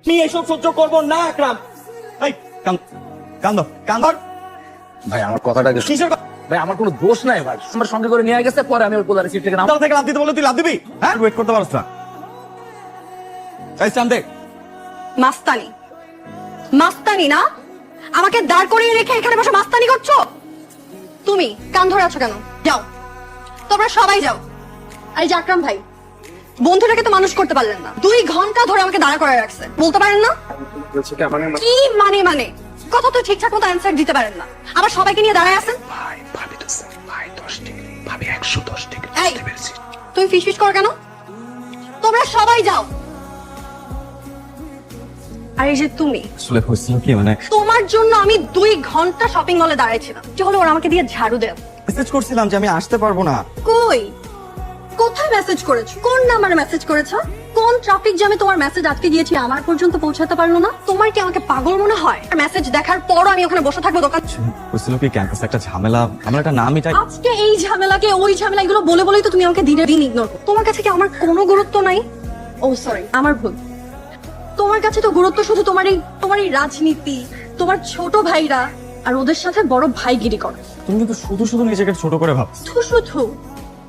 আমি এসব সহ্য করবো না আকরাম। এই কান্দ ভাই আমার কথাটা কিসের কথা? ভাই আমার কোনো দোষ নাই ভাই, আমার সঙ্গে করে নিয়ে গেছে, পরে আমি ওর পোলারে সিট থেকে নাম থেকে লাভ দিতে বলে তুই লাভ দিবি? হ্যাঁ ওয়েট করতে পারছ না? এই চান দেখ মাস্তানি মাস্তানি না, আমাকে দাঁড় করিয়ে রেখে এখানে বসে মাস্তানি করছো তুমি? কান ধরে আছো কেন? যাও, তোমরা সবাই যাও। এই যে আকরাম ভাই, বন্ধুটাকে তো মানুষ করতে পারলেন না, 2 ঘন্টা ধরে আমাকে দাঁড়া করে রাখছে, বলতে পারেন না কি মানে কথা তো ঠিকঠাক মতো অ্যান্সার দিতে পারেন না, আবার সবাইকে নিয়ে দাঁড়ায় আছেন। ভাই ভাবি তো ভাই 10 টাকা, ভাবি 110 টাকা এই বুঝতে পেরেছি। তুই ফিসফিস কর কেন? তোমরা সবাই যাও। আর এই যে তুমি, আসলে হয়েছিল কি মানে তোমার জন্য আমি 2 ঘন্টা শপিং মলে দাঁড়িয়েছিলাম, যে হলো ওরা আমাকে দিয়ে ঝাড়ু দেয়। মেসেজ করছিলাম যে আমি আসতে পারবো না। কই, কোথায় মেসেজ করেছো? কোন নাম্বারে মেসেজ করেছো? কোন ট্রাফিক জ্যামে তোমার মেসেজ আটকে গিয়েছি, আমার পর্যন্ত পৌঁছাতে পারলো না? তোমার কি আমাকে পাগল মনে হয়? মেসেজ দেখার পরও আমি ওখানে বসে থাকবো দোকান? হয়েছিল কি ক্যাম্পাসে একটা ঝামেলা, আমার একটা নাম মিটাই। আজকে এই ঝামেলাকে ওই ঝামেলা এগুলো বলে বলেই তো তুমি আমাকে দিনে দিন ইগনোর করো। তোমার কাছে কি আমার কোনো গুরুত্ব নাই? ও সরি, আমার ভুল। তোমার কাছে তো গুরুত্ব শুধু তোমার এই রাজনীতি, তোমার ছোট ভাইরা, আর ওদের সাথে বড় ভাইগিরি করো। তুমি কিন্তু শুধু শুধু নিজেকে ছোট করে ভাবছো। শুধু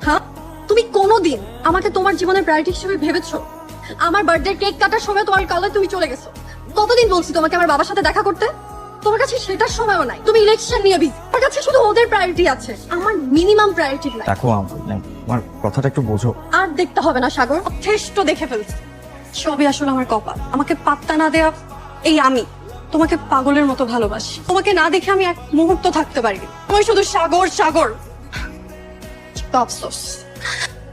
হ্যাঁ, তুমি কোনোদিন আমাকে তোমার জীবনের প্রায়োরিটি হিসেবে ভেবেছো? আমার বার্থডে কেক কাটার সময় তোমার কলেজে তুমি চলে গেছো। কতদিন বলছি তোমাকে আমার বাবার সাথে দেখা করতে? তোমার কাছে সেটার সময়ও নাই, তুমি ইলেকশন নিয়ে বিজি। আমার কাছে শুধু ওদের প্রায়োরিটি আছে, আমার মিনিমাম প্রায়োরিটি নাই। দেখো আমার কথাটা একটু বোঝো। আর দেখতে হবে না সাগর, যথেষ্ট দেখে ফেলছি। সবই আসলে আমার কপাল, আমাকে পাত্তা না দেয়া এই আমি তোমাকে পাগলের মতো ভালোবাসি। তোমাকে না দেখে আমি এক মুহূর্ত থাকতে পারি, তুমি শুধু সাগর সাগর। তো আফসোস,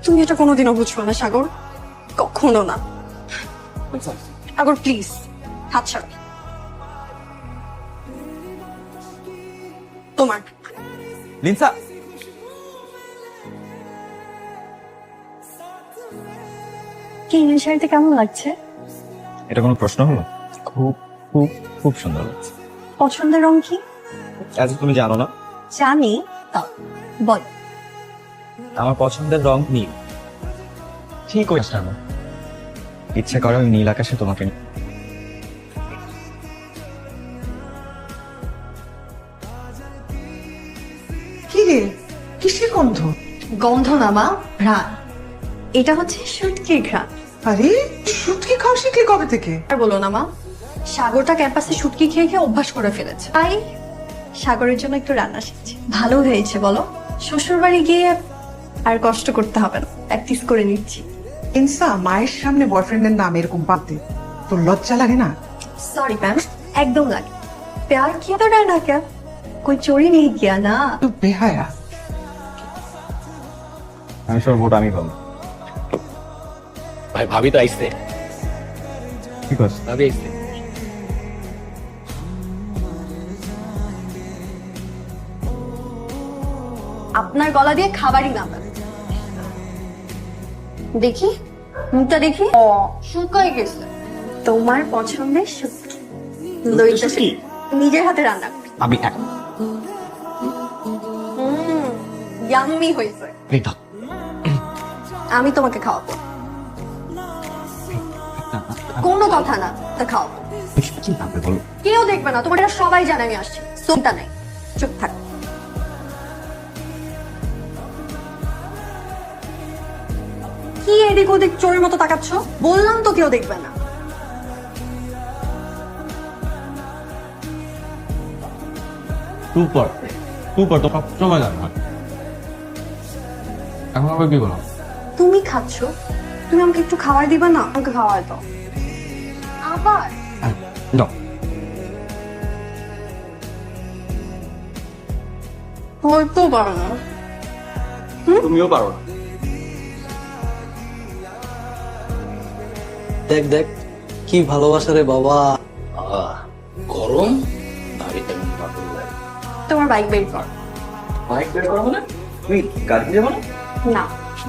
তুমি এটা কোনোদিনও বুঝবে না সাগর, কখনো না। সাগর প্লিজ, হাত ছাড়ো। তোমার লিনসা কি এই শাড়িতে কেমন লাগছে? এটা কোনো প্রশ্ন হলো? খুব খুব খুব সুন্দর লাগছে। পছন্দের রং কি? আজ তুমি জানো না? জানি, তাও বল। আমার পছন্দের রং নীল। ঠিক ওই না, ইচ্ছে করে ওই নীল আকাশে তোমাকে কি রে, কিসের গন্ধ? গন্ধ না মা, ঘ্রাণ। এটা হচ্ছে শুটকির ঘ্রাণ। আরে শুটকি খাওয়া শিখলি কবে থেকে? আর বলো না মা, সাগরটা ক্যাম্পাসে শুটকি খেয়ে খেয়ে অভ্যাস করে ফেলেছে, তাই সাগরের জন্য একটু রান্না শিখছি। ভালো হয়েছে বলো, শ্বশুর বাড়ি গিয়ে আর কষ্ট করতে হবে না, প্র্যাকটিস করে নিচ্ছি। ইনসা, মায়ের সামনে বয়ফ্রেন্ডের নাম এরকম বাদ দে, তোর লজ্জা লাগে না? সরি ম্যাম, একদম লাগে। प्यार किया तो डरना क्या, कोई चोरी नहीं किया ना। তুই বেহায়া। আমি সব ভোট আমি পাবো। ভাই ভাবি তো আইছে, ঠিক আছে ভাবি আইছে। আপনার গলা দিয়ে খাবারই না পাবে। দেখি মুখটা দেখি, শুকাই গেছে। তোমার পছন্দের শুটকি, দইটা শুটকি? নিজের হাতে রান্না করি। আমি ইয়াম্মি হয়েছে। আমি তোমাকে খাওয়াবো, কোনো কথা না, তা খাওয়াবো। কি ভাববে বলো? কেউ দেখবে না, তোমার এটা সবাই জানে আমি আসছি, চিন্তা নাই, চুপ থাক। কি এদিক ওদিক চোরের মতো তাকাচ্ছ? বললাম তো কেউ দেখবে না। সুপার সুপার, তো সবসময় জানো না। এখন আবার কি বলো? তুমি খাচ্ছ, তুমি আমাকে একটু খাবার দিবা না? আমাকে খাওয়াই দাও আবার। দাও। হয়তো পারো না। তুমিও পারো না। দেখ দেখ কি ভালোবাসা রে বাবা। গরম ভাবি তেমন পাগল লাগে। তোমার বাইক বের কর। বাইক বের করো না? তুমি গাড়ি যাবো না? না,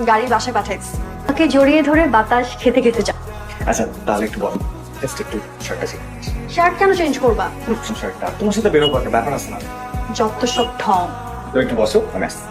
গাড়ি বাসায় পাঠাইছি। ওকে জড়িয়ে ধরে বাতাস খেতে খেতে যা। আচ্ছা তাহলে একটু বলো, জাস্ট একটু শার্টটা চেঞ্জ। শার্ট কেন চেঞ্জ করবা? শার্টটা তোমার সাথে বেরোবো, একটা ব্যাপার আছে না? যত সব ঢং। তো একটু বসো, আমি আসছি।